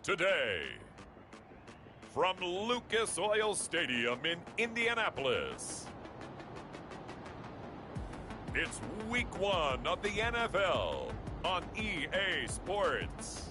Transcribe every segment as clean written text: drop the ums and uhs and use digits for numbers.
today. From Lucas Oil Stadium in Indianapolis, it's Week 1 of the NFL on EA Sports.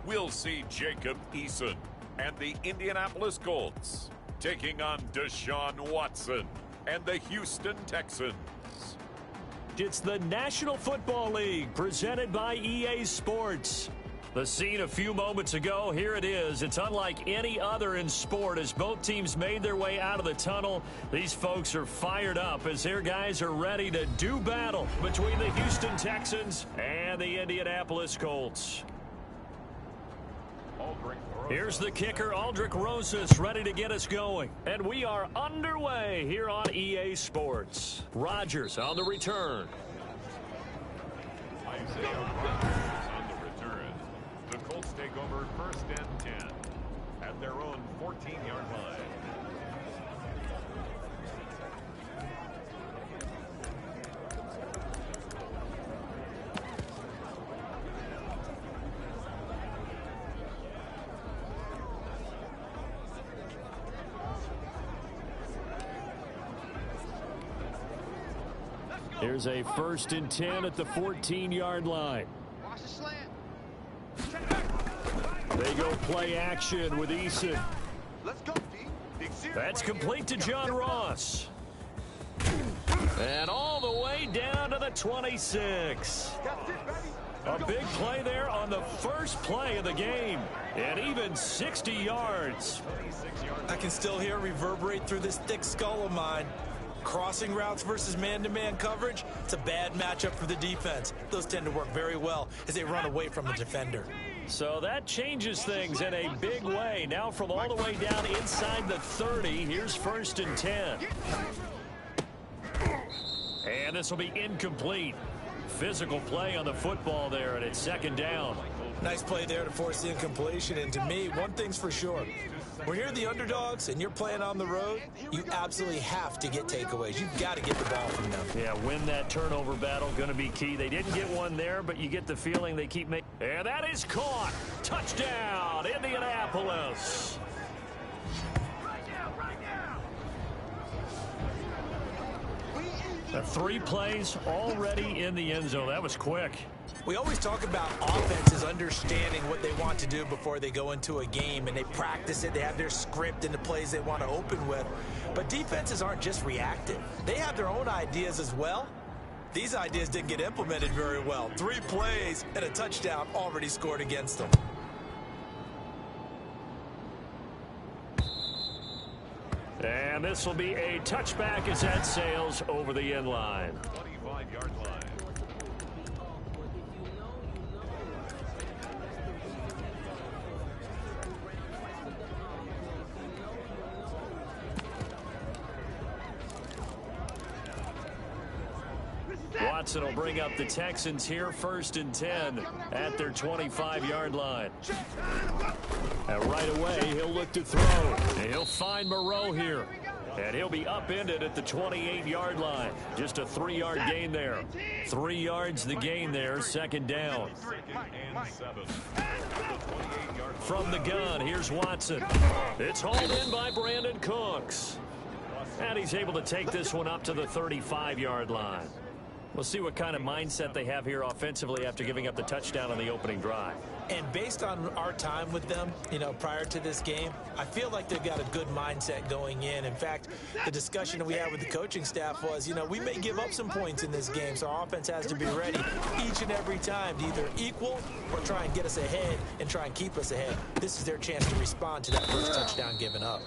We'll see Jacob Eason and the Indianapolis Colts taking on Deshaun Watson and the Houston Texans. It's the National Football League presented by EA Sports. The scene a few moments ago, here it is. It's unlike any other in sport as both teams made their way out of the tunnel. These folks are fired up as their guys are ready to do battle between the Houston Texans and the Indianapolis Colts. Here's the kicker, Aldrich Rosas, ready to get us going. And we are underway here on EA Sports. Rodgers on the return. Isaiah Rodgers on the return. The Colts take over 1st and 10 at their own 14-yard line. Here's a 1st and 10 at the 14-yard line. They go play action with Eason. That's complete to John Ross. And all the way down to the 26. A big play there on the first play of the game. And even 60 yards. I can still hear it reverberate through this thick skull of mine. Crossing routes versus man-to-man coverage, it's a bad matchup for the defense. Those tend to work very well as they run away from the defender. So that changes things in a big way. Now from all the way down inside the 30, here's 1st and 10. And this will be incomplete. Physical play on the football there, and it's 2nd down. Nice play there to force the incompletion. And to me, one thing's for sure. When you're the underdogs and you're playing on the road, you absolutely have to get takeaways. You've got to get the ball from them. Yeah, win that turnover battle, going to be key. They didn't get one there, but you get the feeling they keep making. And that is caught. Touchdown, Indianapolis. The 3 plays already in the end zone. That was quick. We always talk about offenses understanding what they want to do before they go into a game, and they practice it. They have their script and the plays they want to open with. But defenses aren't just reactive. They have their own ideas as well. These ideas didn't get implemented very well. 3 plays and a touchdown already scored against them. And this will be a touchback as that sails over the end line. 25-yard line. Watson will bring up the Texans here, 1st and 10 at their 25-yard line. And right away, he'll look to throw. And he'll find Moreau here. And he'll be upended at the 28-yard line. Just a 3-yard gain there. 3 yards the gain there, 2nd down. From the gun, here's Watson. It's hauled in by Brandon Cooks. And he's able to take this one up to the 35-yard line. We'll see what kind of mindset they have here offensively after giving up the touchdown on the opening drive. And based on our time with them, prior to this game, I feel like they've got a good mindset going in. In fact, the discussion that we had with the coaching staff was, we may give up some points in this game, so our offense has to be ready each and every time to either equal or try and get us ahead and try and keep us ahead. This is their chance to respond to that first touchdown given up.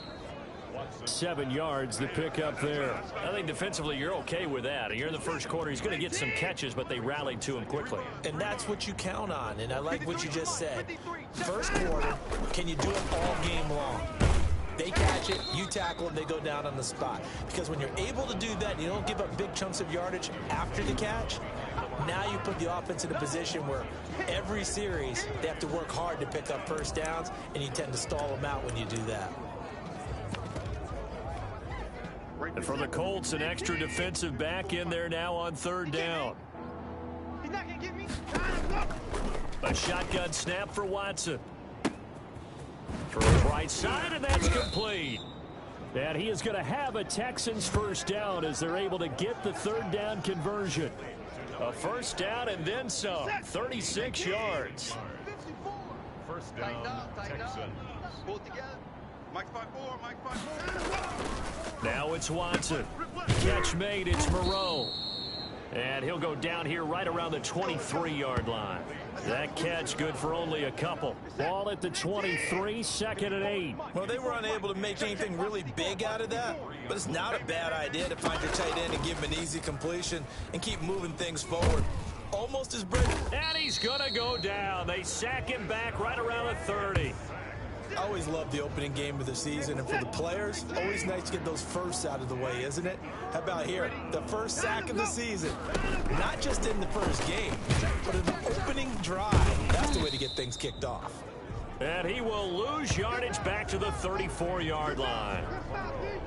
7 yards, the pickup there. I think defensively you're okay with that. And you're in the first quarter. He's going to get some catches, but they rallied to him quickly. And that's what you count on. And I like what you just said. First quarter, can you do it all game long? They catch it, you tackle, and they go down on the spot. Because when you're able to do that, you don't give up big chunks of yardage after the catch. Now you put the offense in a position where every series they have to work hard to pick up first downs, and you tend to stall them out when you do that. And for the Colts, an extra defensive back in there now on third down. A shotgun snap for Watson. Throws right side, and that's complete. And he is going to have a Texans first down as they're able to get the third down conversion. A first down and then some. 36 yards. First down, Texans. Now it's Watson. Catch made. It's Moreau. And he'll go down here right around the 23-yard line. That catch good for only a couple. Ball at the 23, 2nd and 8. Well, they were unable to make anything really big out of that, but it's not a bad idea to find your tight end and give him an easy completion and keep moving things forward. Almost as brilliant. And he's going to go down. They sack him back right around the 30. I always love the opening game of the season, and for the players, always nice to get those firsts out of the way, isn't it? How about here? The first sack of the season. Not just in the first game, but in the opening drive. That's the way to get things kicked off. And he will lose yardage back to the 34-yard line.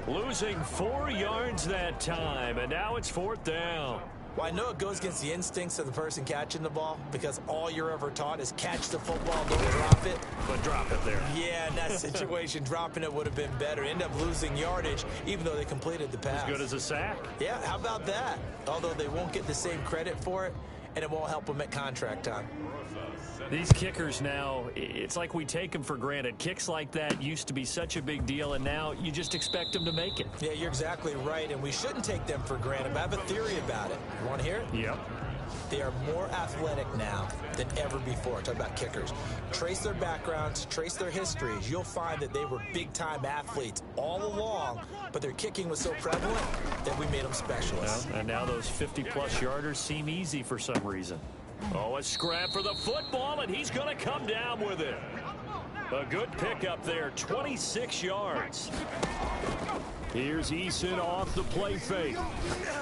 Losing 4 yards that time, and now it's 4th down. Well, I know it goes against the instincts of the person catching the ball because all you're ever taught is catch the football, don't drop it. But drop it there. Yeah, in that situation, dropping it would have been better. End up losing yardage, even though they completed the pass. As good as a sack. Yeah, how about that? Although they won't get the same credit for it, and it won't help them at contract time. These kickers now, it's like we take them for granted. Kicks like that used to be such a big deal, and now you just expect them to make it. Yeah, you're exactly right, and we shouldn't take them for granted. But I have a theory about it. You want to hear it? Yep. They are more athletic now than ever before. Talk about kickers. Trace their backgrounds, trace their histories. You'll find that they were big-time athletes all along, but their kicking was so prevalent that we made them specialists. Well, and now those 50-plus yarders seem easy for some reason. Oh, a scrap for the football, and he's going to come down with it. A good pickup there, 26 yards. Here's Eason off the play fake.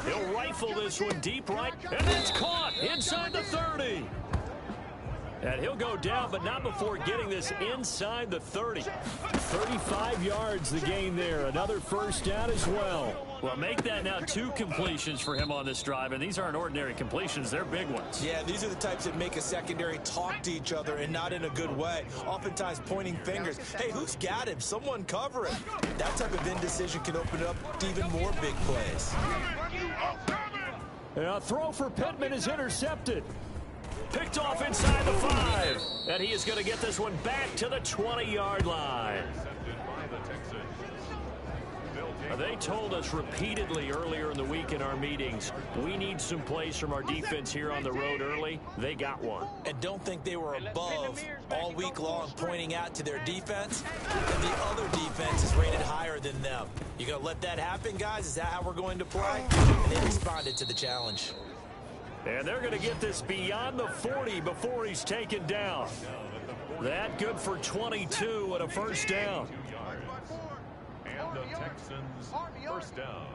He'll rifle this one deep right, and it's caught inside the 30. And he'll go down, but not before getting this inside the 30. 35 yards the gain there. Another first down as well. Well, make that now 2 completions for him on this drive, and these aren't ordinary completions. They're big ones. Yeah, these are the types that make a secondary talk to each other and not in a good way. Oftentimes pointing fingers. Hey, who's got him? Someone cover him. That type of indecision can open it up to even more big plays. A throw for Pittman is intercepted. Picked off inside the 5. And he is going to get this one back to the 20-yard line. They told us repeatedly earlier in the week in our meetings, we need some plays from our defense here on the road early. They got one. And don't think they were above all week long pointing out to their defense, and the other defense is rated higher than them. You going to let that happen, guys? Is that how we're going to play? And they responded to the challenge. And they're going to get this beyond the 40 before he's taken down. That good for 22 and a first down. And the Texans first down.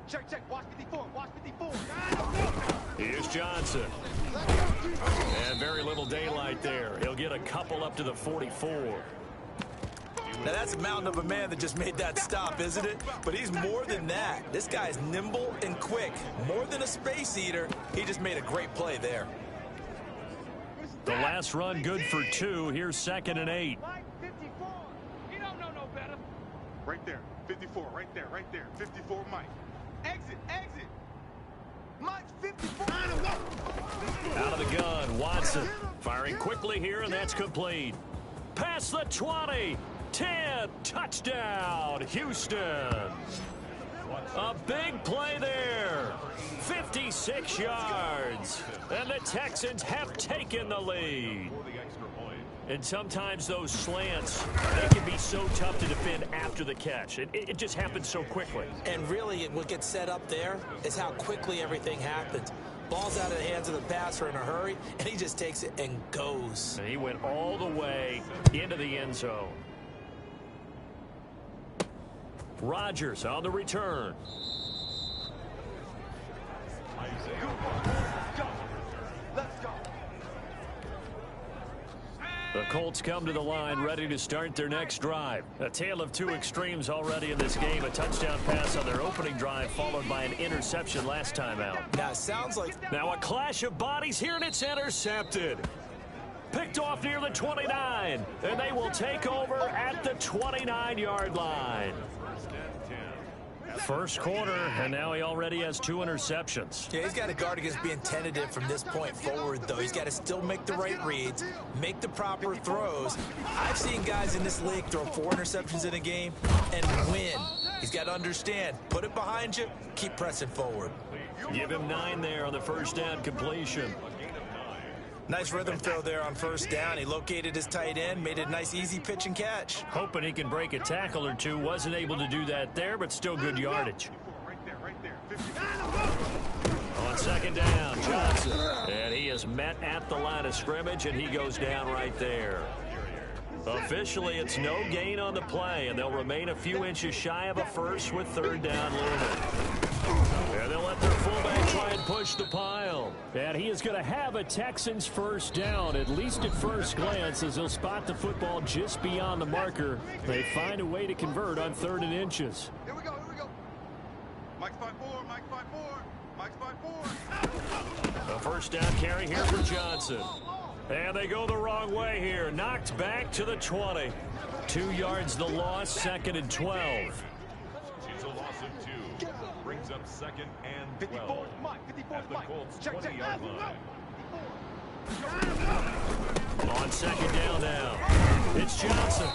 Check, watch 54, watch 54. Here's Johnson. And very little daylight there. He'll get a couple up to the 44. Now, that's a mountain of a man that just made that stop, isn't it? But he's more than that. This guy's nimble and quick. More than a space eater. He just made a great play there. The last run good for 2. Here's 2nd and 8. You don't know no better. Right there, 54, right there, 54, Mike. Exit. Mike's 54. Out of the gun, Watson firing quickly here, and that's complete. Past the 20. 10, touchdown, Houston. A big play there. 56 yards. And the Texans have taken the lead. And sometimes those slants, they can be so tough to defend after the catch. It just happens so quickly. And really, what gets set up there is how quickly everything happens. Ball's out of the hands of the passer in a hurry, and he just takes it and goes. And he went all the way into the end zone. Rodgers on the return. Let's go. The Colts come to the line ready to start their next drive. A tale of two extremes already in this game. A touchdown pass on their opening drive followed by an interception last time out. Now, it sounds like... Now a clash of bodies here, and it's intercepted. Picked off near the 29, and they will take over at the 29-yard line. First quarter, and now he already has 2 interceptions. Yeah, he's got to guard against being tentative from this point forward, though. He's got to still make the right reads, make the proper throws. I've seen guys in this league throw 4 interceptions in a game and win. He's got to understand, put it behind you, keep pressing forward. Give him 9 there on the first down completion. Nice rhythm throw there on first down. He located his tight end, made a nice easy pitch and catch. Hoping he can break a tackle or two. Wasn't able to do that there, but still good yardage. Right there. On second down, Johnson. And he is met at the line of scrimmage, and he goes down right there. Officially, it's no gain on the play, and they'll remain a few inches shy of a first with third down looming. And they'll let their fullback try and push the pile. And he is going to have a Texans first down, at least at first glance, as he'll spot the football just beyond the marker. They find a way to convert on 3rd and inches. Here we go. Mike's 5-4, Mike's 5-4, Mike's 5-4. A first down carry here for Johnson. And they go the wrong way here. Knocked back to the 20. 2 yards the loss, 2nd and 12. It's a loss of 2. Brings up 2nd and 54, 12. Mike. 54, At the Mike. Colts' Check. 20-yard line. On second down now, it's Johnson.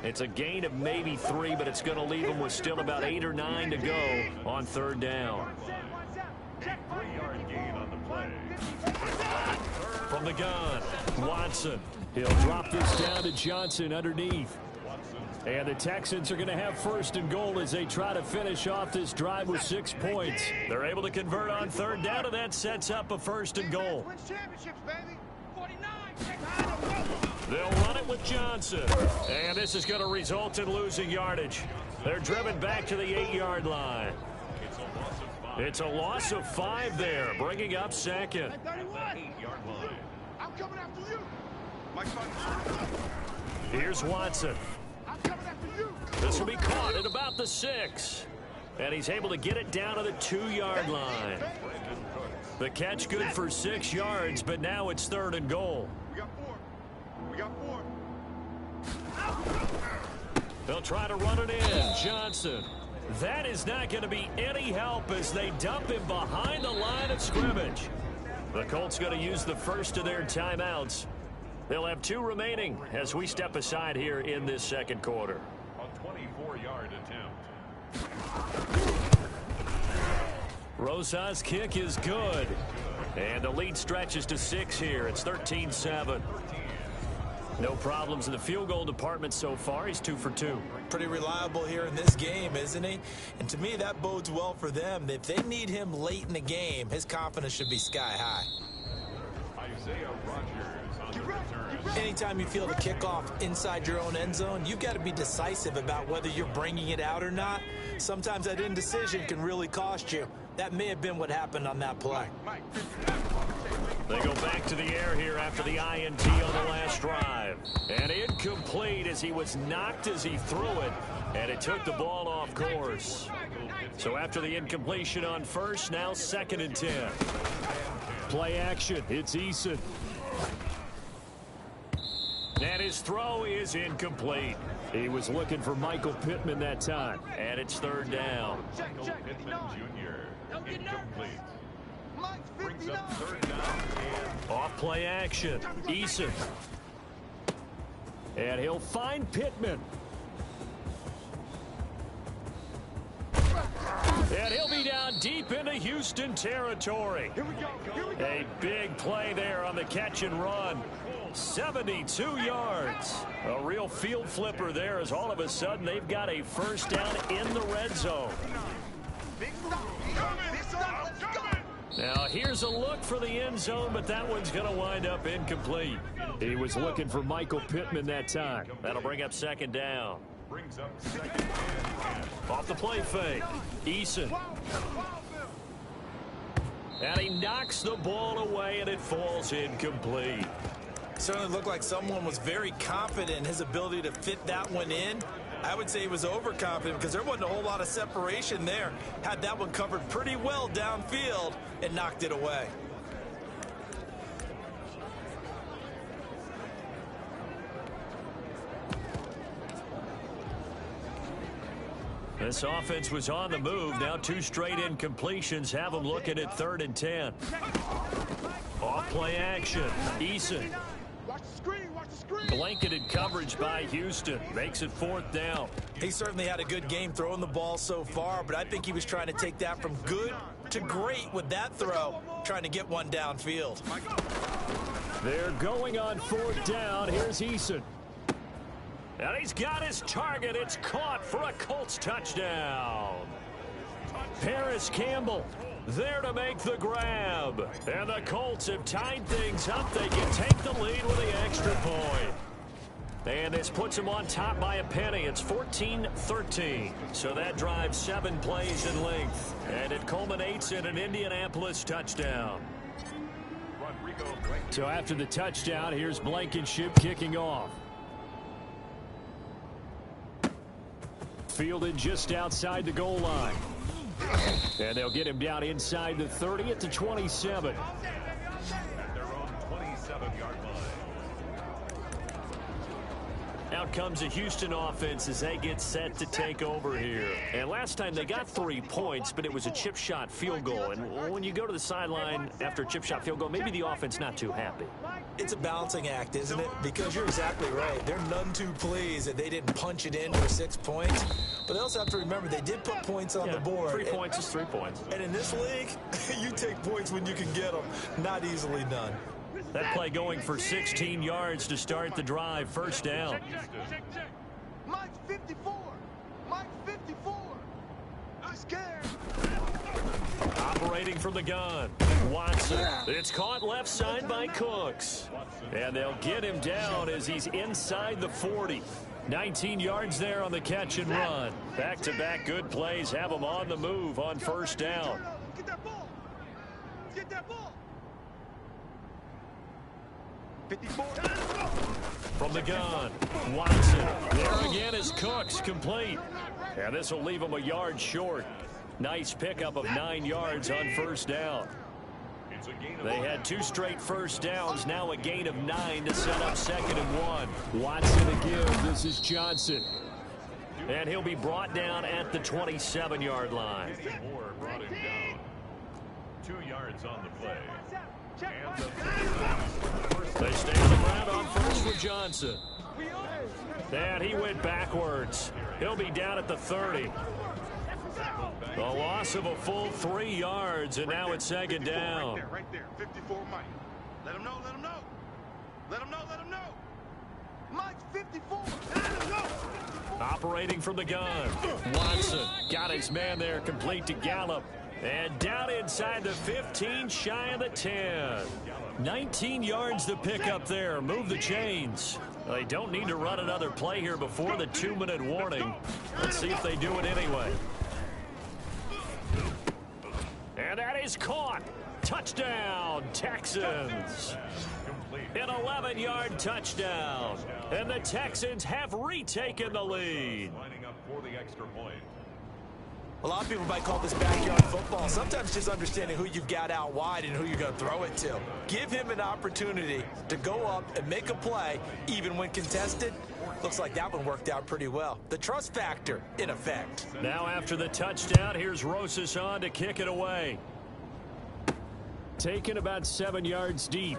It's a gain of maybe 3, but it's going to leave him with still about 8 or 9 to go on 3rd down. A 3-yard gain on the play. From the gun, Watson. He'll drop this down to Johnson underneath. And the Texans are going to have 1st and goal as they try to finish off this drive with 6 points. They're able to convert on 3rd down, and that sets up a 1st and goal. Win championships, baby. 49. They'll run it with Johnson. And this is going to result in losing yardage. They're driven back to the 8-yard line. It's a loss of 5 there, bringing up 2nd. 8-yard line. I'm coming after you. Mike's 5-4. Here's Watson. I'm coming after you. This will be caught at about the 6. And he's able to get it down to the 2-yard line. The catch good for 6 yards, but now it's 3rd and goal. We got 4. They'll try to run it in. Johnson. That is not going to be any help as they dump him behind the line of scrimmage. The Colts going to use the first of their timeouts. They'll have 2 remaining as we step aside here in this 2nd quarter. A 24-yard attempt. Rosa's kick is good. And the lead stretches to 6 here. It's 13-7. No problems in the field goal department so far. He's 2 for 2. Pretty reliable here in this game, isn't he? And to me, that bodes well for them. If they need him late in the game, his confidence should be sky high. Isaiah Rodgers on the return. Anytime you feel the kickoff inside your own end zone, you've got to be decisive about whether you're bringing it out or not. Sometimes that indecision can really cost you. That may have been what happened on that play. They go back to the air here after the INT on the last drive. And incomplete as he was knocked as he threw it. And it took the ball off course. So after the incompletion on first, now 2nd and 10. Play action. It's Eason. And his throw is incomplete. He was looking for Michael Pittman that time. And it's 3rd down. Michael Pittman Jr. incomplete. Mike's Brings 59. up 3rd down and Off play action. Eason. And he'll find Pittman. And he'll be down deep into Houston territory. Here we go. Here we go. A big play there on the catch and run. 72 yards. A real field flipper there as all of a sudden they've got a first down in the red zone. Big stop. Big stop. Let's go. Now here's a look for the end zone, but that one's going to wind up incomplete. He was looking for Michael Pittman that time. That'll bring up 2nd down. Brings up second and 10. Off the play fake. Eason. And he knocks the ball away, and it falls incomplete. Certainly looked like someone was very confident in his ability to fit that one in. I would say he was overconfident because there wasn't a whole lot of separation there. Had that one covered pretty well downfield and knocked it away. This offense was on the move. Now 2 straight incompletions have them looking at 3rd and 10. Off play action. Eason. Watch the screen, watch the screen. Blanketed coverage by Houston. Makes it 4th down. He certainly had a good game throwing the ball so far, but I think he was trying to take that from good to great with that throw, trying to get one downfield. They're going on 4th down. Here's Eason. And he's got his target. It's caught for a Colts touchdown. Paris Campbell there to make the grab. And the Colts have tied things up. They can take the lead with the extra point. And this puts them on top by a penny. It's 14-13. So that drives 7 plays in length. And it culminates in an Indianapolis touchdown. So after the touchdown, here's Blankenship kicking off. Fielded just outside the goal line. And they'll get him down inside the 30 at the 27. At their own 27-yard line. Out comes the Houston offense as they get set to take over here. And last time they got 3 points, but it was a chip shot field goal. And when you go to the sideline after a chip shot field goal, maybe the offense not too happy. It's a balancing act, isn't it? Because you're exactly right. They're none too pleased that they didn't punch it in for 6 points. But they also have to remember they did put points on the board. 3 points is 3 points. And in this league, you take points when you can get them. Not easily done. That play going for 16 yards to start the drive. 1st down. Mike's 54. Mike's 54. I'm scared. Operating from the gun. Watson. It's caught left side by Cooks. And they'll get him down as he's inside the 40. 19 yards there on the catch and run. Back-to-back good plays have them on the move on 1st down. Get that ball. Get that ball. 54. From the gun, Watson. There again is Cooks, complete. And this will leave him a yard short. Nice pickup of 9 yards on 1st down. They had 2 straight 1st downs, now a gain of 9 to set up 2nd and 1. Watson again, this is Johnson. And he'll be brought down at the 27-yard line. Moore brought him down. 2 yards on the play. And They stay on the ground on 1st with Johnson. And he went backwards. He'll be down at the 30. The loss of a full 3 yards, and now it's 2nd down. Right there, 54 Mike. Let him know, let him know. Let him know, let him know. Mike's 54. Let him know. Operating from the gun. Watson got his man there, complete to Gallup. And down inside the 15, shy of the 10. 19 yards to pick up there. Move the chains. They don't need to run another play here before the 2-minute warning. Let's see if they do it anyway. And that is caught. Touchdown, Texans. An 11-yard touchdown. And the Texans have retaken the lead. lining up for the extra point. A lot of people might call this backyard football. Sometimes just understanding who you've got out wide and who you're going to throw it to. Give him an opportunity to go up and make a play, even when contested. Looks like that one worked out pretty well. The trust factor, in effect. Now after the touchdown, here's Rosas on to kick it away. Taken about 7 yards deep.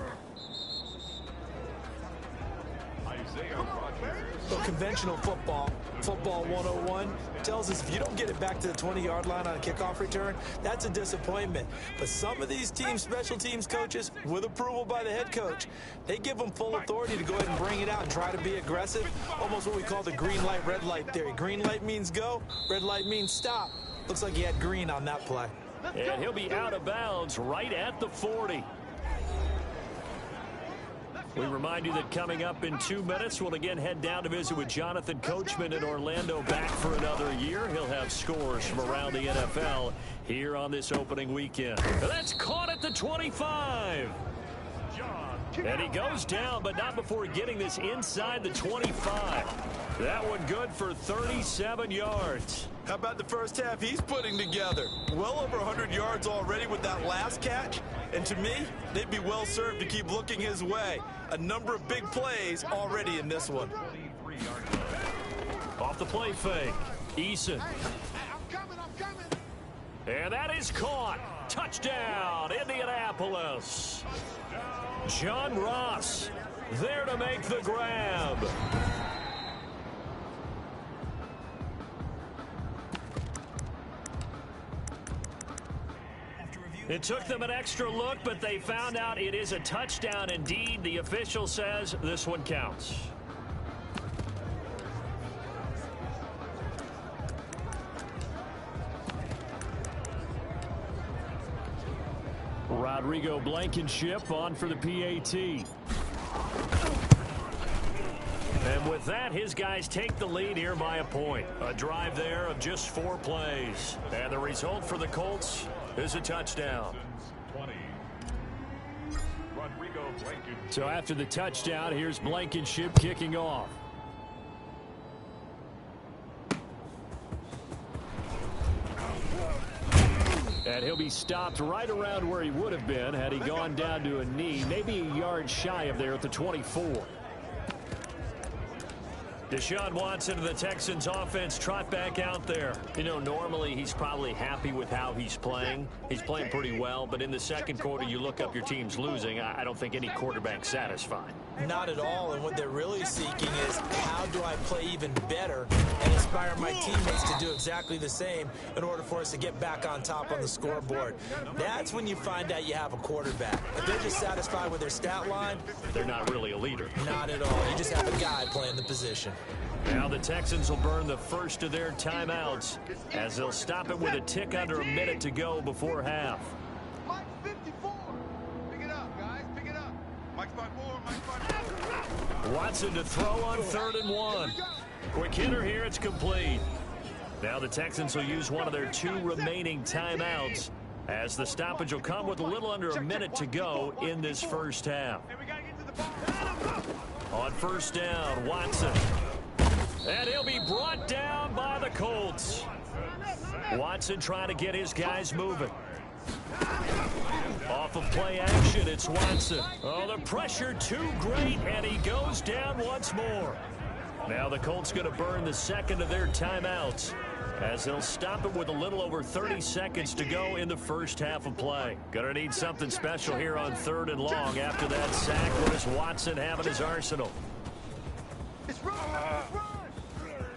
Well, conventional football 101, tells us if you don't get it back to the 20-yard line on a kickoff return, that's a disappointment. But some of these teams, special teams coaches, with approval by the head coach, they give them full authority to go ahead and bring it out and try to be aggressive. Almost what we call the green light, red light theory. Green light means go, red light means stop. Looks like he had green on that play. And he'll be out of bounds right at the 40. We remind you that coming up in 2 minutes, we'll again head down to visit with Jonathan Coachman in Orlando, back for another year. He'll have scores from around the NFL here on this opening weekend. And that's caught at the 25. And he goes down, but not before getting this inside the 25. That one good for 37 yards. How about the first half he's putting together? Well over 100 yards already with that last catch. And to me, they'd be well served to keep looking his way. A number of big plays already in this one. Off the play fake, Eason. I'm coming. And that is caught. Touchdown, Indianapolis. John Ross there to make the grab. It took them an extra look, but they found out it is a touchdown indeed. The official says this one counts. Rodrigo Blankenship on for the PAT. And with that, his guys take the lead here by a point. A drive there of just 4 plays. And the result for the Colts is a touchdown. So after the touchdown, here's Blankenship kicking off. And he'll be stopped right around where he would have been had he gone down to a knee, maybe a yard shy of there at the 24. Deshaun Watson of the Texans offense trot back out there. You know, normally he's probably happy with how he's playing. He's playing pretty well, but in the second quarter, you look up your team's losing. I don't think any quarterback's satisfied. Not at all, and what they're really seeking is how do I play even better and inspire my teammates to do exactly the same in order for us to get back on top on the scoreboard. That's when you find out you have a quarterback. If they're just satisfied with their stat line, they're not really a leader. Not at all. You just have a guy playing the position. Now the Texans will burn the first of their timeouts as they'll stop it with a tick under a minute to go before half. Mike's 54. Pick it up, guys. Pick it up. Mike's by 4. Watson to throw on 3rd and 1. Quick hitter here. It's complete. Now the Texans will use one of their 2 remaining timeouts as the stoppage will come with a little under a minute to go in this first half. On first down, Watson. And he'll be brought down by the Colts. Watson trying to get his guys moving. Off of play action, it's Watson. Oh, the pressure too great, and he goes down once more. Now the Colts going to burn the second of their timeouts as they'll stop it with a little over 30 seconds to go in the first half of play. Going to need something special here on 3rd and long after that sack. What does Watson have in his arsenal?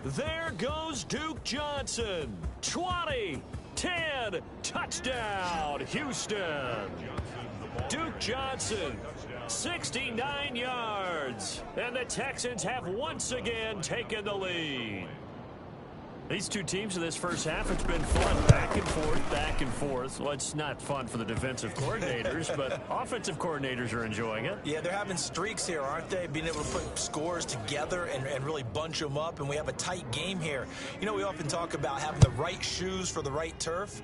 There goes Duke Johnson. 20, 10, touchdown, Houston. Duke Johnson, 69 yards. And the Texans have once again taken the lead. These two teams in this first half, it's been fun. Back and forth, back and forth. Well, it's not fun for the defensive coordinators, but offensive coordinators are enjoying it. Yeah, they're having streaks here, aren't they? Being able to put scores together and really bunch them up, and we have a tight game here. You know, we often talk about having the right shoes for the right turf.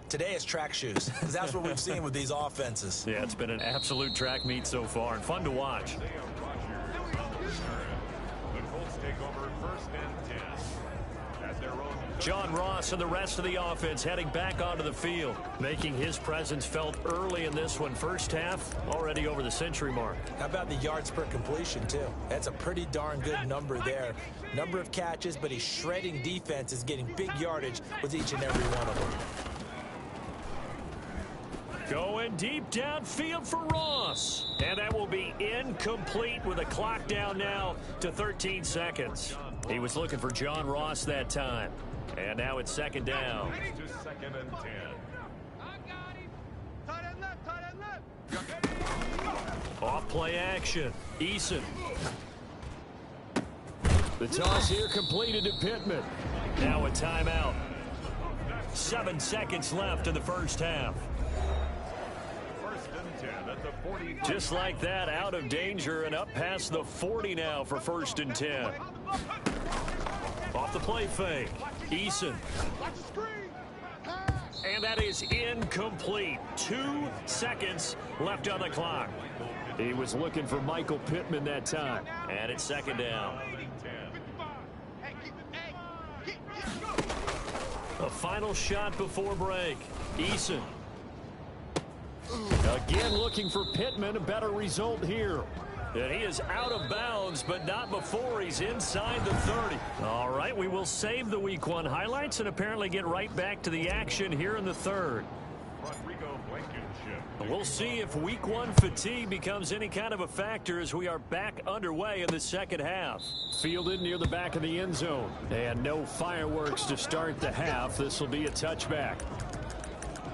Today it's track shoes, because that's what we've seen with these offenses. Yeah, it's been an absolute track meet so far, and fun to watch. The Colts take over 1st and 10. John Ross and the rest of the offense heading back onto the field, making his presence felt early in this one. First half, already over the century mark. How about the yards per completion, too? That's a pretty darn good number there. Number of catches, but he's shredding defense, is getting big yardage with each and every one of them. Going deep downfield for Ross. And that will be incomplete with a clock down now to 13 seconds. He was looking for John Ross that time. And now it's 2nd down. Just 2nd and 10. Tight end left. Off play action. Eason. The toss here completed to Pittman. Now a timeout. 7 seconds left in the first half. 1st and Just like that, out of danger and up past the 40 now for 1st and 10. Off the play fake, Eason. And that is incomplete. 2 seconds left on the clock. He was looking for Michael Pittman that time. And it's 2nd down. A final shot before break. Eason. Again looking for Pittman. A better result here. And he is out of bounds, but not before he's inside the 30. All right, we will save the Week 1 highlights and apparently get right back to the action here in the 3rd. We'll see if Week 1 fatigue becomes any kind of a factor as we are back underway in the 2nd half. Fielded near the back of the end zone. And no fireworks to start the half. This will be a touchback.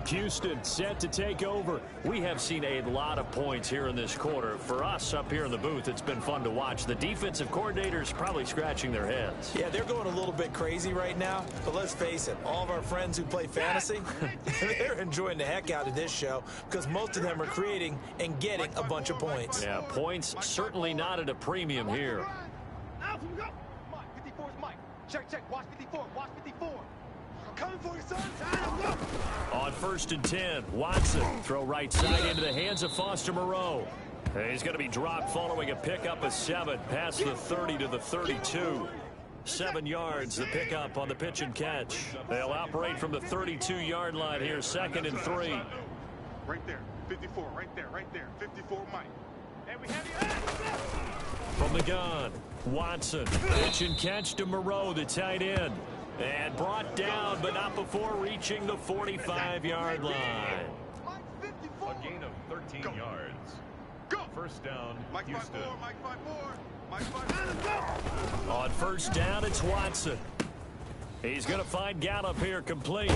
Houston set to take over. We have seen a lot of points here in this quarter. For us up here in the booth, it's been fun to watch. The defensive coordinators probably scratching their heads. Yeah, they're going a little bit crazy right now. But let's face it, all of our friends who play fantasy, they're enjoying the heck out of this show because most of them are creating and getting a bunch of points. Yeah, points certainly not at a premium here. Mike, 54's Mike. Check. Watch 54. Watch 54. I'm coming for you, son. On 1st and 10, Watson throw right side into the hands of Foster Moreau. He's going to be dropped following a pickup of 7 past the 30 to the 32. 7 yards, the pickup on the pitch and catch. They'll operate from the 32-yard line here, 2nd and 3. Right there, 54, right there, 54, Mike. And we have you. From the gun, Watson, pitch and catch to Moreau, the tight end. And brought down, but not before reaching the 45-yard line. A gain of 13 yards. Go. 1st down, Mike Houston. 5-4, Mike 5-4. Mike 5-4. On 1st down, it's Watson. He's going to find Gallup here complete.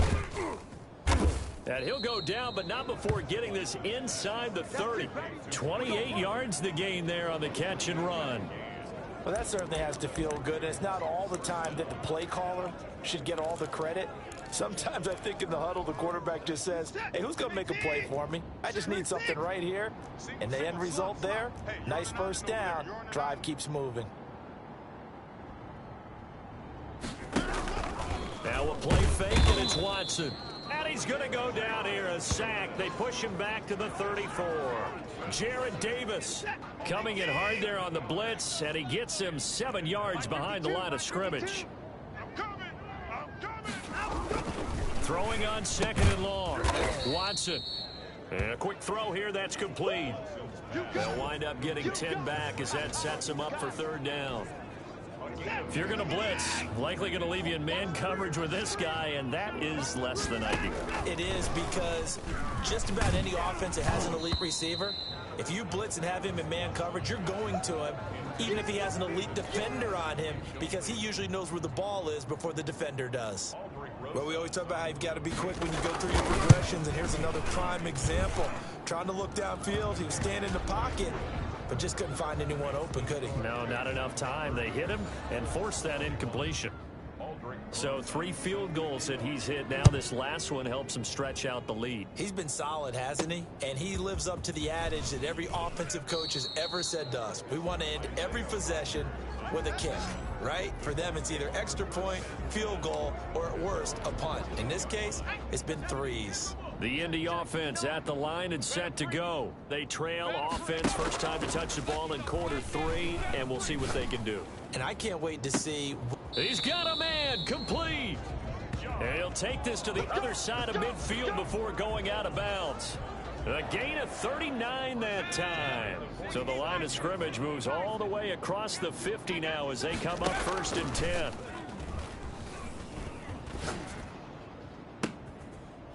And he'll go down, but not before getting this inside the 30. 28 yards the gain there on the catch and run. Well, that certainly has to feel good. And it's not all the time that the play caller should get all the credit. Sometimes I think in the huddle, the quarterback just says, hey, who's going to make a play for me? I just need something right here. And the end result there, nice 1st down. Drive keeps moving. Now a play fake, and it's Watson. And he's going to go down here, a sack. They push him back to the 34. Jared Davis coming in hard there on the blitz, and he gets him 7 yards behind the line of scrimmage. Throwing on 2nd and long. Watson. And a quick throw here, that's complete. They'll wind up getting 10 back as that sets him up for 3rd down. If you're going to blitz, likely going to leave you in man coverage with this guy, and that is less than ideal. It is because just about any offense that has an elite receiver, if you blitz and have him in man coverage, you're going to him, even if he has an elite defender on him, because he usually knows where the ball is before the defender does. Well, we always talk about how you've got to be quick when you go through your progressions, and here's another prime example. Trying to look downfield, he was standing in the pocket, but just couldn't find anyone open, could he? No, not enough time. They hit him and forced that incompletion. So 3 field goals that he's hit now. This last one helps him stretch out the lead. He's been solid, hasn't he? And he lives up to the adage that every offensive coach has ever said to us. We want to end every possession with a kick, right? For them, it's either extra point, field goal, or at worst, a punt. In this case, it's been 3s. The Indy offense at the line and set to go. They trail offense, first time to touch the ball in quarter 3, and we'll see what they can do. And I can't wait to see. He's got a man, complete. And he'll take this to the other side of midfield before going out of bounds. A gain of 39 that time. So the line of scrimmage moves all the way across the 50 now as they come up 1st and 10.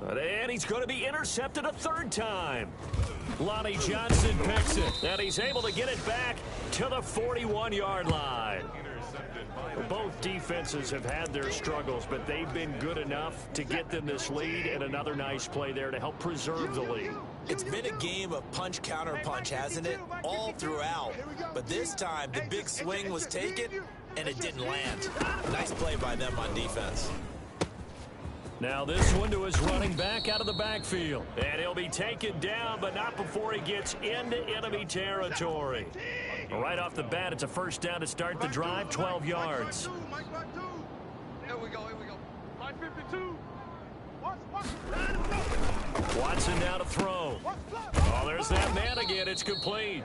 And he's going to be intercepted a 3rd time. Lonnie Johnson picks it, and he's able to get it back to the 41-yard line. Both defenses have had their struggles, but they've been good enough to get them this lead, and another nice play there to help preserve the lead. It's been a game of punch, counter punch, hasn't it? All throughout. But this time, the big swing was taken, and it didn't land. Nice play by them on defense. Now this one to his running back out of the backfield. And he'll be taken down, but not before he gets into enemy territory. Right off the bat, it's a first down to start the drive, 12 yards. Here we go, here we go. Line 52. Watson now to throw. Oh, there's that man again. It's complete.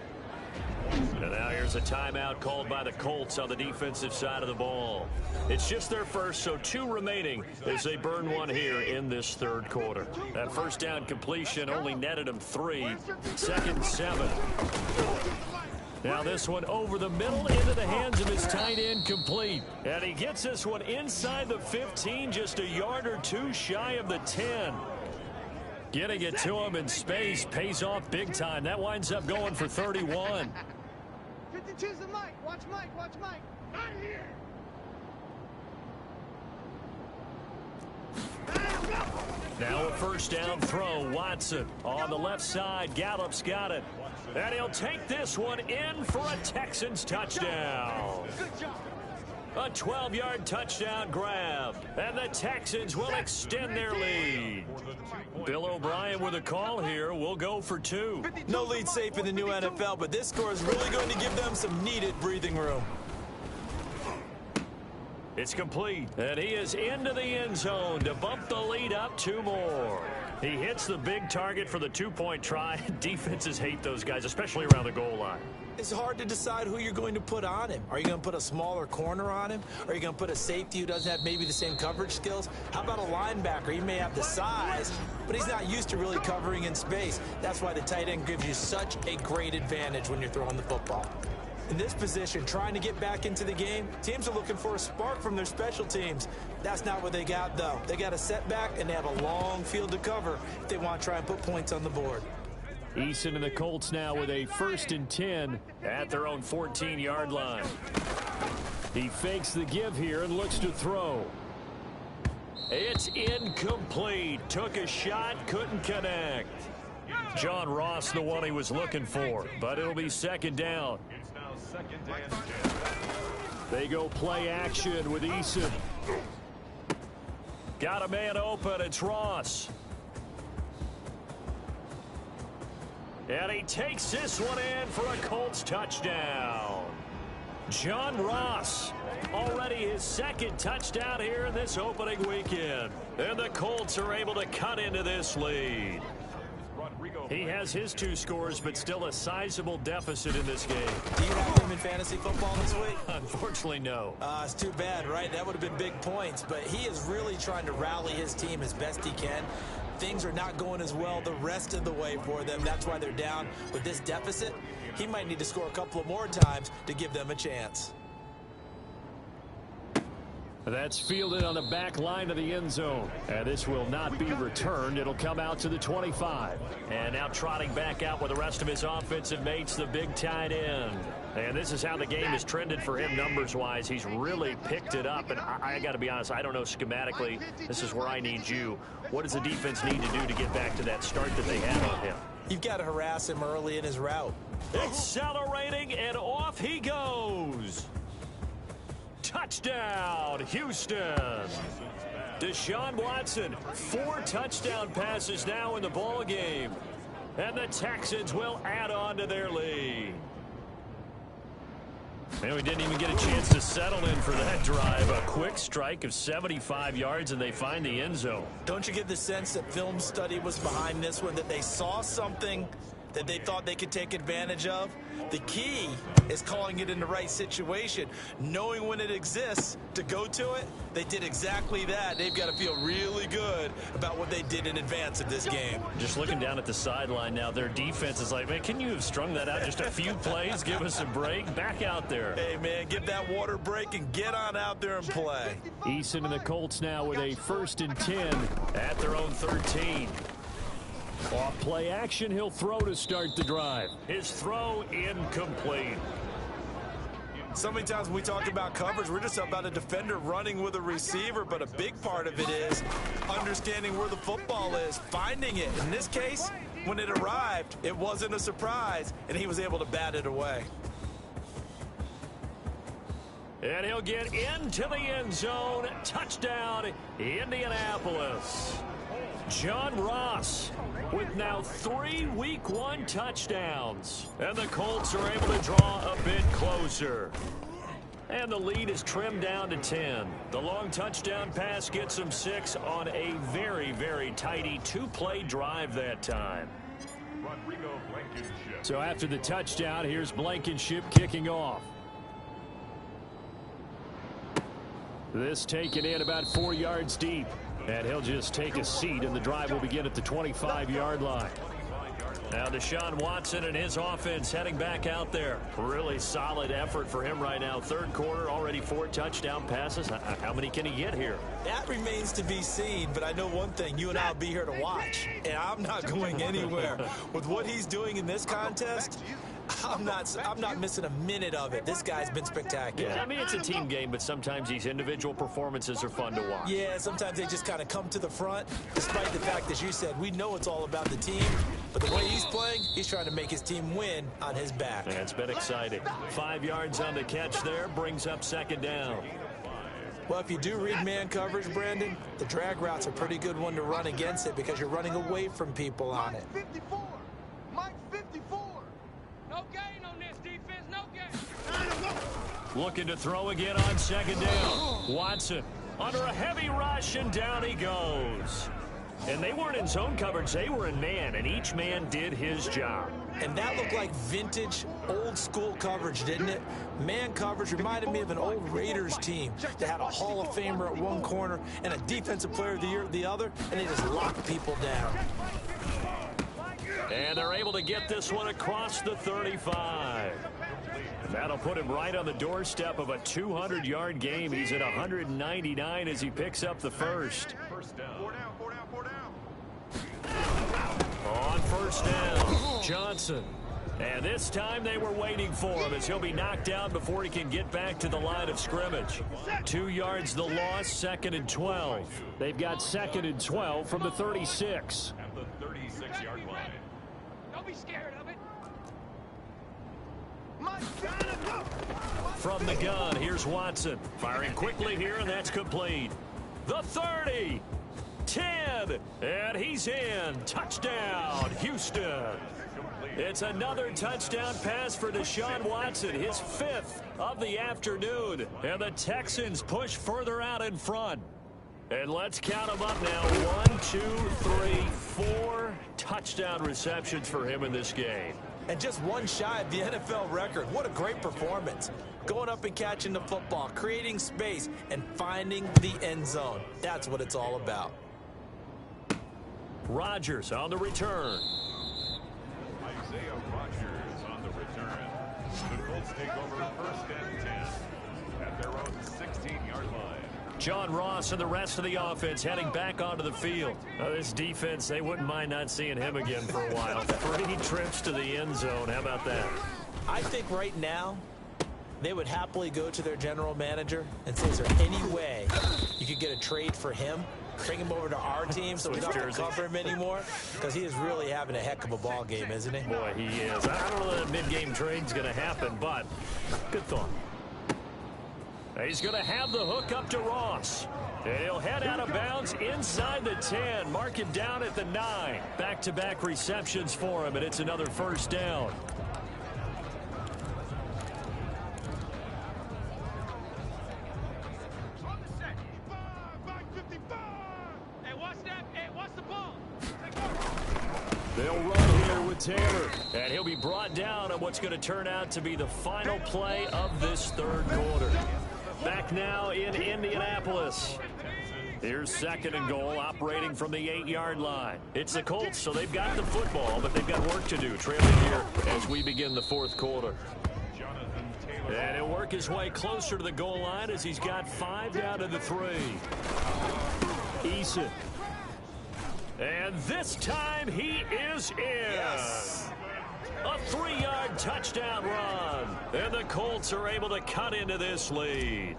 And now here's a timeout called by the Colts on the defensive side of the ball. It's just their first, so 2 remaining as they burn one here in this third quarter. That first down completion only netted them 3. Second and 7. Now this one over the middle into the hands of his tight end, complete. And he gets this one inside the 15, just a yard or 2 shy of the 10. Getting it to him in space pays off big time. That winds up going for 31. 52's the Mike. Watch Mike. Watch Mike. Not here. Now a first down throw. Watson on the left side. Gallup's got it. And he'll take this one in for a Texans touchdown. Good job. A 12-yard touchdown grab. And the Texans will extend their lead. Bill O'Brien with a call here. We'll go for 2. No lead safe in the new NFL, but this score is really going to give them some needed breathing room. It's complete. And he is into the end zone to bump the lead up 2 more. He hits the big target for the 2-point try. Defenses hate those guys, especially around the goal line. It's hard to decide who you're going to put on him. Are you going to put a smaller corner on him? Are you going to put a safety who doesn't have maybe the same coverage skills? How about a linebacker? He may have the size, but he's not used to really covering in space. That's why the tight end gives you such a great advantage when you're throwing the football. In this position, trying to get back into the game, teams are looking for a spark from their special teams. That's not what they got, though. They got a setback, and they have a long field to cover if they want to try and put points on the board. Eason and the Colts now with a 1st and 10 at their own 14-yard line. He fakes the give here and looks to throw. It's incomplete. Took a shot, couldn't connect. John Ross, the one he was looking for, but it'll be 2nd down. They go play action with Eason. Got a man open. It's Ross. And he takes this one in for a Colts touchdown. John Ross, already his 2nd touchdown here in this opening weekend. And the Colts are able to cut into this lead. He has his 2 scores, but still a sizable deficit in this game. Do you have him in fantasy football this week? Unfortunately, no. It's too bad, right? That would have been big points, but he is really trying to rally his team as best he can. Things are not going as well the rest of the way for them. That's why they're down with this deficit. He might need to score a couple of more times to give them a chance. That's fielded on the back line of the end zone. And this will not be returned. It'll come out to the 25. And now trotting back out with the rest of his offensive mates, the big tight end. And this is how the game has trended for him numbers-wise. He's really picked it up. And I got to be honest, I don't know schematically. This is where I need you. What does the defense need to do to get back to that start that they had on him? You've got to harass him early in his route. Accelerating, and off he goes. Touchdown, Houston. Deshaun Watson, 4 touchdown passes now in the ball game. And the Texans will add on to their lead. And we didn't even get a chance to settle in for that drive. A quick strike of 75 yards, and they find the end zone. Don't you get the sense that film study was behind this one, that they saw something that they thought they could take advantage of? The key is calling it in the right situation, knowing when it exists to go to it. They did exactly that. They've got to feel really good about what they did in advance of this game. Just looking down at the sideline now, their defense is like, man, can you have strung that out just a few plays? Give us a break. Back out there. Hey, man, give that water break and get on out there and play. Eason and the Colts now with a 1st and 10 at their own 13. Off play action, he'll throw to start the drive. His throw incomplete. So many times when we talk about coverage, we're just about a defender running with a receiver, but a big part of it is understanding where the football is, finding it. In this case, when it arrived, it wasn't a surprise, and he was able to bat it away. And he'll get into the end zone. Touchdown, Indianapolis. John Ross with now 3 Week 1 touchdowns. And the Colts are able to draw a bit closer. And the lead is trimmed down to 10. The long touchdown pass gets them 6 on a very, very tidy 2-play drive that time. So after the touchdown, here's Blankenship kicking off. This taken in about 4 yards deep. And he'll just take a seat, and the drive will begin at the 25-yard line. Now Deshaun Watson and his offense heading back out there. Really solid effort for him right now. Third quarter, already 4 touchdown passes. How many can he get here? That remains to be seen, but I know one thing. You and I will be here to watch, and I'm not going anywhere. With what he's doing in this contest, I'm not missing a minute of it. This guy's been spectacular. Yeah, I mean, it's a team game, but sometimes these individual performances are fun to watch. Yeah, sometimes they just kind of come to the front, despite the fact, as you said, we know it's all about the team. But the way he's playing, he's trying to make his team win on his back. And it's been exciting. 5 yards on the catch there, brings up second down. Well, if you do read man coverage, Brandon, the drag route's a pretty good one to run against it because you're running away from people on it. Mike 54. Mike 54. No gain on this defense, no gain. Looking to throw again on second down. Watson under a heavy rush, and down he goes. And they weren't in zone coverage, they were in man, and each man did his job. And that looked like vintage, old-school coverage, didn't it? Man coverage reminded me of an old Raiders team that had a Hall of Famer at one corner and a Defensive Player of the Year at the other, and they just locked people down. And they're able to get this one across the 35. That'll put him right on the doorstep of a 200-yard game. He's at 199 as he picks up the first. On first down, Johnson. And this time they were waiting for him as he'll be knocked down before he can get back to the line of scrimmage. 2 yards the loss, 2nd and 12. They've got 2nd and 12 from the 36. At the 36-yard line. Don't be scared of it. From the gun, here's Watson. Firing quickly here, and that's complete. The 30. 10. And he's in. Touchdown, Houston. It's another touchdown pass for Deshaun Watson, his 5th of the afternoon. And the Texans push further out in front. And let's count them up now. 1, 2, 3, 4 touchdown receptions for him in this game. And just one shy of the NFL record. What a great performance. Going up and catching the football, creating space, and finding the end zone. That's what it's all about. Rodgers on the return. Isaiah Rodgers on the return. The Colts take over 1st and 10 at their own 16-yard line. John Ross and the rest of the offense heading back onto the field. This defense, they wouldn't mind not seeing him again for a while. 3 trips to the end zone. How about that? I think right now they would happily go to their general manager and say, is there any way you could get a trade for him? Bring him over to our team so we don't have to cover him anymore, because he is really having a heck of a ball game, isn't he? Boy, he is. I don't know that a mid-game trade's going to happen, but good thought. He's going to have the hook up to Ross. And he'll head out of bounds inside the 10. Mark him down at the 9. Back-to-back receptions for him, and it's another first down. They'll run here with Taylor, and he'll be brought down on what's going to turn out to be the final play of this third quarter. Back now in Indianapolis. Here's 2nd and goal, operating from the 8-yard line. It's the Colts, so they've got the football, but they've got work to do, trailing here as we begin the 4th quarter. And he'll work his way closer to the goal line as he's got 5 down to the 3. Eason. And this time he is in. Yes. A 3-yard touchdown run. And the Colts are able to cut into this lead.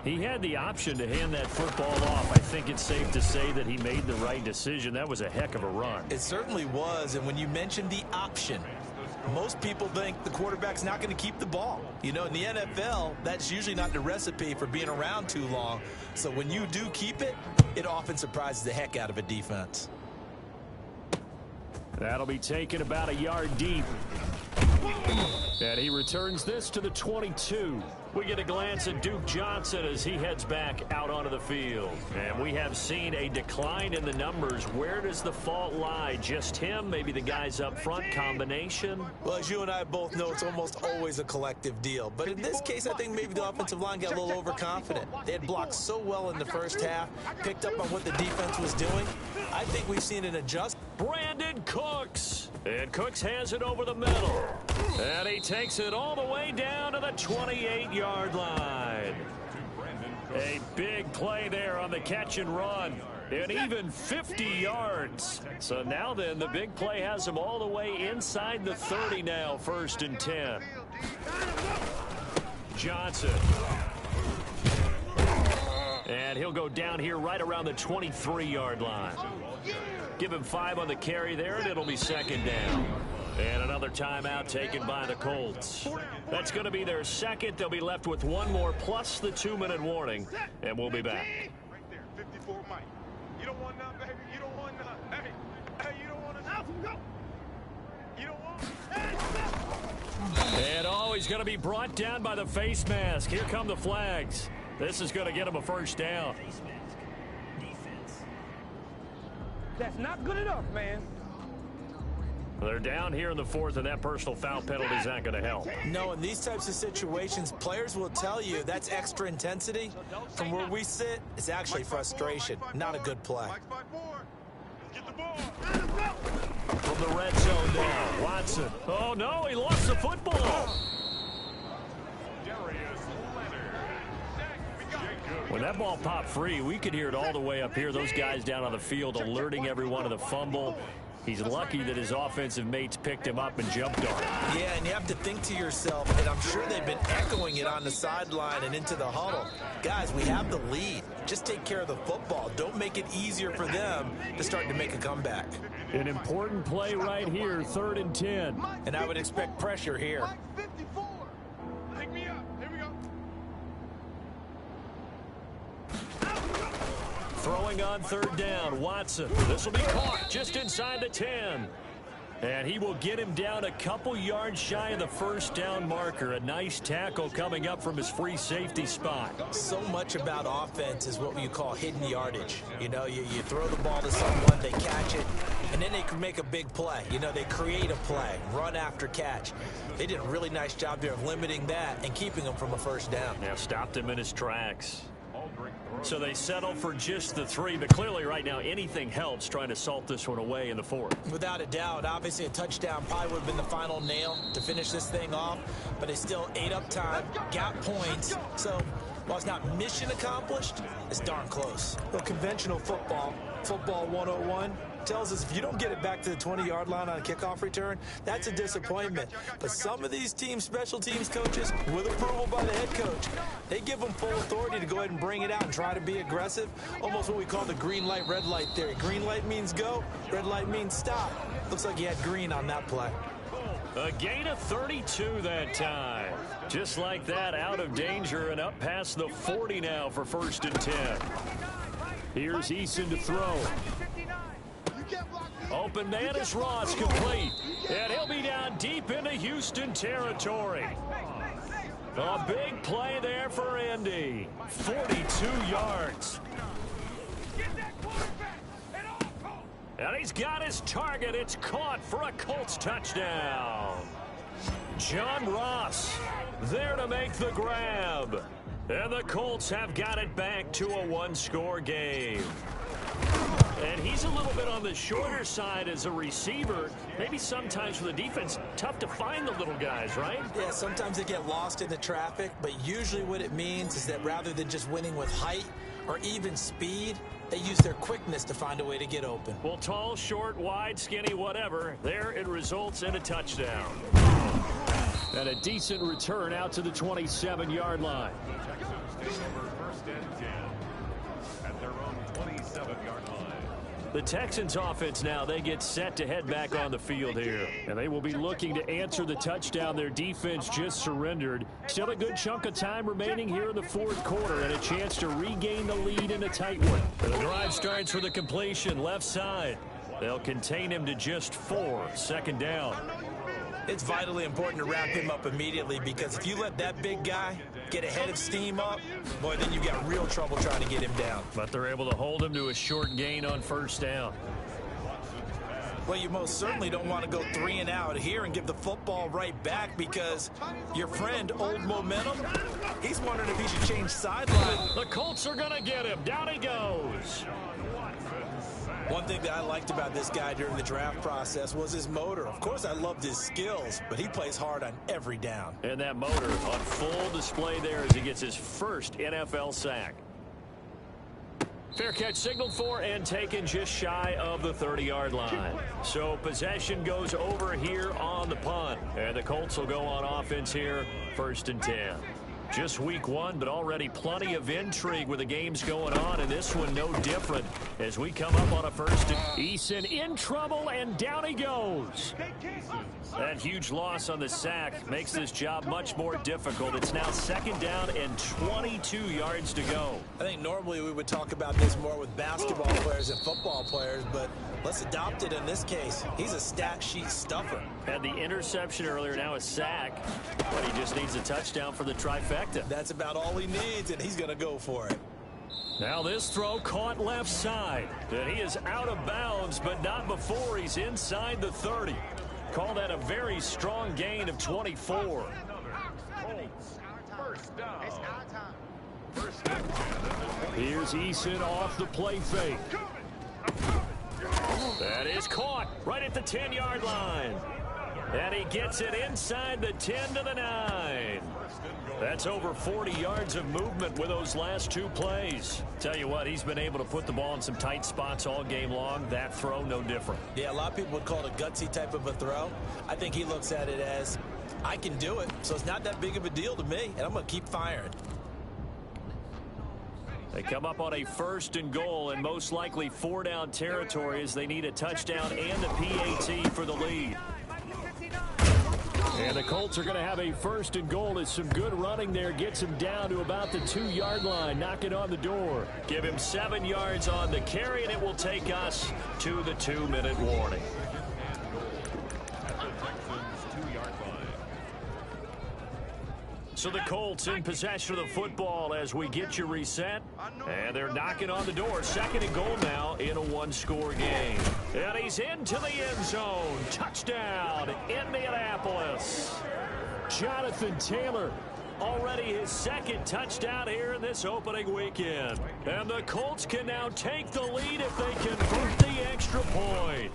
He had the option to hand that football off. I think it's safe to say that he made the right decision. That was a heck of a run. It certainly was. And when you mentioned the option, most people think the quarterback's not going to keep the ball. You know, in the NFL, that's usually not the recipe for being around too long. So when you do keep it, it often surprises the heck out of a defense. That'll be taken about a yard deep. And he returns this to the 22. We get a glance at Duke Johnson as he heads back out onto the field. And we have seen a decline in the numbers. Where does the fault lie? Just him? Maybe the guys up front? Combination? Well, as you and I both know, it's almost always a collective deal. But in this case, I think maybe the offensive line got a little overconfident. They had blocked so well in the first half, picked up on what the defense was doing. I think we've seen an adjustment. Brandon Cooks. And Cooks has it over the middle. And he takes it all the way down to the 28-yard line. A big play there on the catch and run. And even 50 yards. So now then, the big play has him all the way inside the 30 now, 1st and 10. Johnson. And he'll go down here right around the 23-yard line. Give him 5 on the carry there, and it'll be 2nd down. And another timeout taken by the Colts. That's going to be their second. They'll be left with one more plus the 2-minute warning, and we'll be back. Right there, 54 Mike. You don't want none, baby. You don't want none. Hey, you don't want none. You don't want. And he's going to be brought down by the face mask. Here come the flags. This is going to get him a 1st down. That's not good enough, man. They're down here in the 4th, and that personal foul penalty is not going to help. No, in these types of situations, players will tell you that's extra intensity. From where we sit, it's actually frustration, not a good play. Get the ball. From the red zone now, Watson. Oh, no, he lost the football. When that ball popped free, we could hear it all the way up here. Those guys down on the field alerting everyone of the fumble. He's lucky that his offensive mates picked him up and jumped on him. Yeah, and you have to think to yourself, and I'm sure they've been echoing it on the sideline and into the huddle. Guys, we have the lead. Just take care of the football. Don't make it easier for them to start to make a comeback. An important play right here, 3rd and 10. And I would expect pressure here. Pick me up. Here we go. Throwing on 3rd down, Watson. This will be caught just inside the 10. And he will get him down a couple yards shy of the 1st down marker. A nice tackle coming up from his free safety spot. So much about offense is what you call hidden yardage. You know, you throw the ball to someone, they catch it, and then they can make a big play. You know, they create a play, run after catch. They did a really nice job there of limiting that and keeping him from a 1st down. Yeah, stopped him in his tracks. So they settle for just the 3, but clearly right now anything helps trying to salt this one away in the 4th. Without a doubt, obviously a touchdown probably would have been the final nail to finish this thing off, but they still ate up time, got points, so while it's not mission accomplished, it's darn close. Well, conventional football 101, tells us if you don't get it back to the 20-yard line on a kickoff return, that's a disappointment. But some of these teams, special teams coaches, with approval by the head coach, they give them full authority to go ahead and bring it out and try to be aggressive. Almost what we call the green light, red light theory. Green light means go, red light means stop. Looks like he had green on that play. A gain of 32 that time. Just like that, out of danger and up past the 40 now for 1st and 10. Here's Eason to throw. Open man is Ross, complete. And he'll be down deep into Houston territory. A big play there for Indy. 42 yards. And he's got his target. It's caught for a Colts touchdown. John Ross there to make the grab. And the Colts have got it back to a 1-score game. And he's a little bit on the shorter side as a receiver. Maybe sometimes for the defense, tough to find the little guys, right? Yeah, sometimes they get lost in the traffic, but usually what it means is that rather than just winning with height or even speed, they use their quickness to find a way to get open. Well, tall, short, wide, skinny, whatever, there it results in a touchdown. And a decent return out to the 27-yard line. Texans take over 1st and 10 at their own 27-yard line. The Texans offense now, they get set to head back on the field here. And they will be looking to answer the touchdown their defense just surrendered. Still a good chunk of time remaining here in the fourth quarter and a chance to regain the lead in a tight one. The drive starts with a completion left side. They'll contain him to just 4. Second down. It's vitally important to wrap him up immediately because if you let that big guy get a head of steam up, boy, then you've got real trouble trying to get him down. But they're able to hold him to a short gain on first down. Well, you most certainly don't want to go 3 and out here and give the football right back because your friend, Old Momentum, he's wondering if he should change sideline. The Colts are going to get him. Down he goes. One thing that I liked about this guy during the draft process was his motor. Of course, I loved his skills, but he plays hard on every down. And that motor on full display there as he gets his first NFL sack. Fair catch signaled for and taken just shy of the 30-yard line. So possession goes over here on the punt. And the Colts will go on offense here, 1st and 10. Just week 1, but already plenty of intrigue with the games going on, and this one no different as we come up on a 1st and Eason in trouble, and down he goes. That huge loss on the sack makes this job much more difficult. It's now 2nd down and 22 yards to go. I think normally we would talk about this more with basketball players and football players, but let's adopt it in this case. He's a stat sheet stuffer. Had the interception earlier, now a sack, but he just needs a touchdown for the trifecta. That's about all he needs, and he's going to go for it. Now this throw caught left side. And he is out of bounds, but not before he's inside the 30. Call that a very strong gain of 24. Here's Eason off the play fake. That is caught right at the 10-yard line. And he gets it inside the 10 to the 9. That's over 40 yards of movement with those last 2 plays. Tell you what, he's been able to put the ball in some tight spots all game long. That throw, no different. Yeah, a lot of people would call it a gutsy type of a throw. I think he looks at it as, I can do it, so it's not that big of a deal to me, and I'm going to keep firing. They come up on a 1st and goal and most likely 4-down territory as they need a touchdown and a PAT for the lead. And the Colts are going to have a 1st and goal as some good running there gets him down to about the 2-yard line. Knock it on the door. Give him 7 yards on the carry, and it will take us to the 2-minute warning. So the Colts in possession of the football as we get you reset. And they're knocking on the door. 2nd and goal now in a 1-score game. And he's into the end zone. Touchdown, Indianapolis. Jonathan Taylor, already his 2nd touchdown here in this opening weekend. And the Colts can now take the lead if they convert the extra point.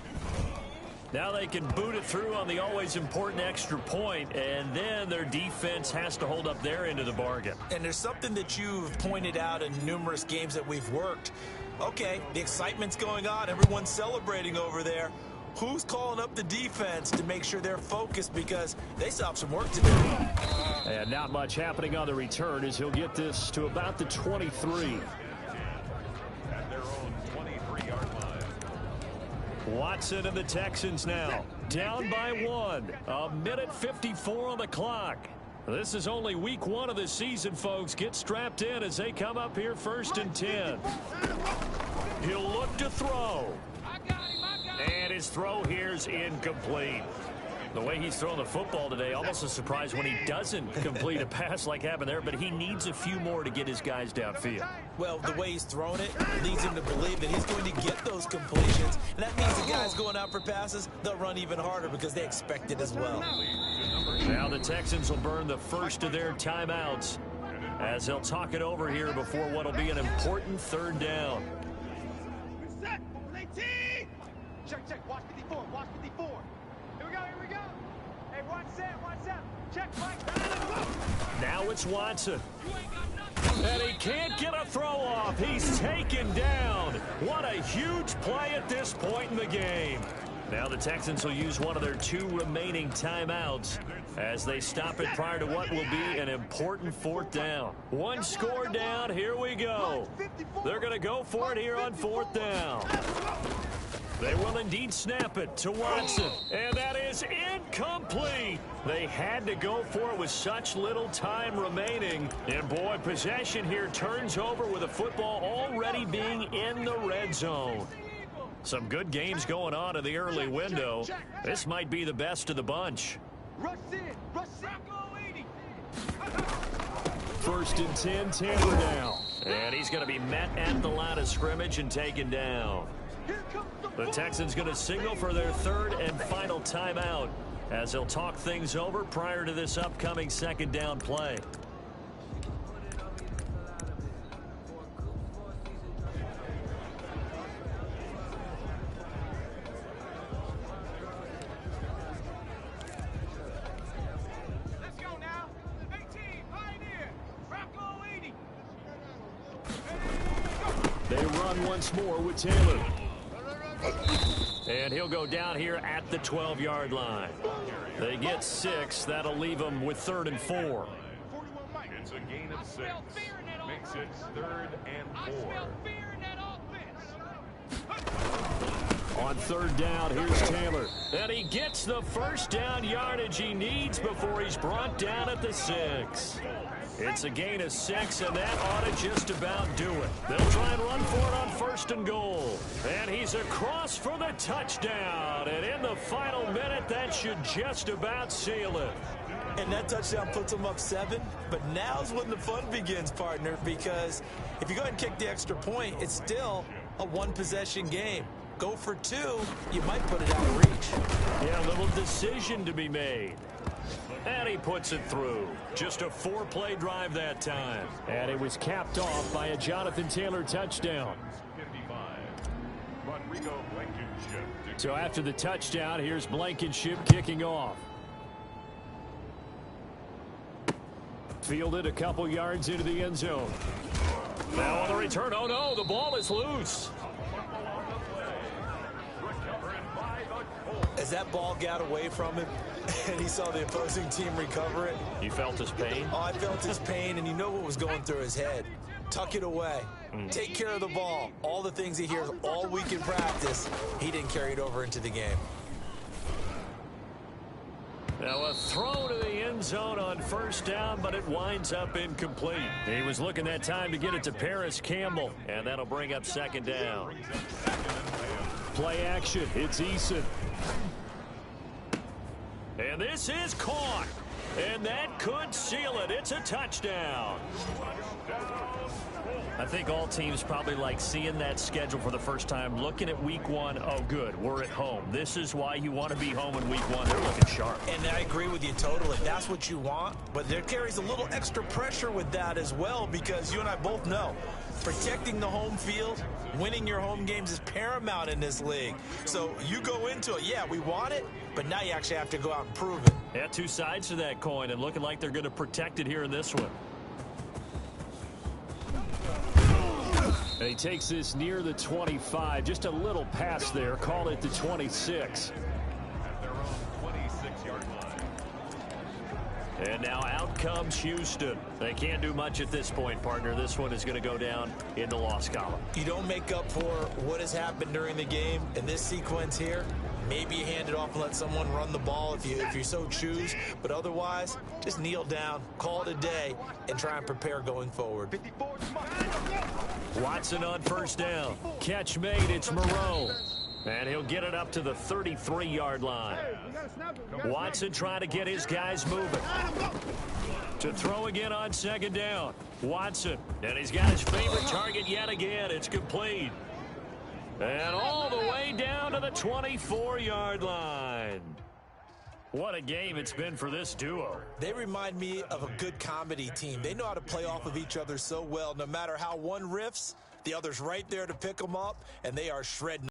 Now they can boot it through on the always important extra point, and then their defense has to hold up their end of the bargain. And there's something that you've pointed out in numerous games that we've worked. Okay, the excitement's going on. Everyone's celebrating over there. Who's calling up the defense to make sure they're focused because they still have some work to do? And not much happening on the return as he'll get this to about the 23. Watson and the Texans now down by 1. 1:54 on the clock. This is only week 1 of the season, folks. Get strapped in as they come up here 1st and 10. He'll look to throw. And his throw here's incomplete. The way he's throwing the football today, almost a surprise when he doesn't complete a pass like happened there, but he needs a few more to get his guys downfield. Well, the way he's throwing it leads him to believe that he's going to get those completions, and that means the guys going out for passes, they'll run even harder because they expect it as well. Now the Texans will burn the first of their timeouts as they'll talk it over here before what will be an important 3rd down. Set. Check. Watch 54. Watch 54. Here we go. Hey, one set. Check, Mike. Now it's Watson. And he can't get a throw off. He's taken down. What a huge play at this point in the game. Now the Texans will use one of their 2 remaining timeouts as they stop it prior to what will be an important 4th down. 1 score down. Here we go. They're going to go for it here on 4th down. They will indeed snap it to Watson. And that is incomplete. They had to go for it with such little time remaining. And boy, possession here turns over with the football already being in the red zone. Some good games going on in the early window. This might be the best of the bunch. Rush in. Rush in. 1st and 10, Taylor now. And he's going to be met at the line of scrimmage and taken down. The Texans going to signal for their 3rd and final timeout as they'll talk things over prior to this upcoming 2nd down play. They run once more with Taylor. And he'll go down here at the 12-yard line. They get 6. That'll leave them with 3rd and 4. It's a gain of 6. Makes it 3rd and 4. On 3rd down, here's Taylor. And he gets the 1st down yardage he needs before he's brought down at the 6. It's a gain of 6, and that ought to just about do it. They'll try and run for it on 1st and goal. And he's across for the touchdown. And in the final minute, that should just about seal it. And that touchdown puts them up 7. But now's when the fun begins, partner, because if you go ahead and kick the extra point, it's still a one-possession game. Go for 2, you might put it out of reach. Yeah, a little decision to be made. And he puts it through. Just a 4-play drive that time. And it was capped off by a Jonathan Taylor touchdown. 55. Rodrigo Blankenship. So after the touchdown, here's Blankenship kicking off. Fielded a couple yards into the end zone. Now on the return. Oh, no, the ball is loose. As that ball got away from him and he saw the opposing team recover it. You felt his pain? Oh, I felt his pain, and you know what was going through his head. Tuck it away. Take care of the ball. All the things he hears all week in practice, he didn't carry it over into the game. Now a throw to the end zone on 1st down, but it winds up incomplete. He was looking that time to get it to Paris Campbell, and that'll bring up 2nd down. Play action. It's Eason. And this is caught. And that could seal it. It's a touchdown. I think all teams probably like seeing that schedule for the first time, looking at week 1. Oh, good, we're at home. This is why you want to be home in week 1. They're looking sharp. And I agree with you totally. That's what you want. But there carries a little extra pressure with that as well, because you and I both know protecting the home field, winning your home games is paramount in this league. So you go into it, yeah, we want it, but now you actually have to go out and prove it. Yeah, 2 sides to that coin, and looking like they're going to protect it here in this one. And he takes this near the 25. Just a little pass there. Call it the 26. At their own 26-yard line. And now out comes Houston. They can't do much at this point, partner. This one is going to go down in the loss column. You don't make up for what has happened during the game in this sequence here. Maybe you hand it off and let someone run the ball if you so choose. But otherwise, just kneel down, call it a day, and try and prepare going forward. Watson on 1st down. Catch made. It's Moreau. And he'll get it up to the 33-yard line. Watson trying to get his guys moving. To throw again on 2nd down. Watson. And he's got his favorite target yet again. It's complete. And all the way down to the 24-yard line. What a game it's been for this duo. They remind me of a good comedy team. They know how to play off of each other so well. No matter how one riffs, the other's right there to pick them up, and they are shredding.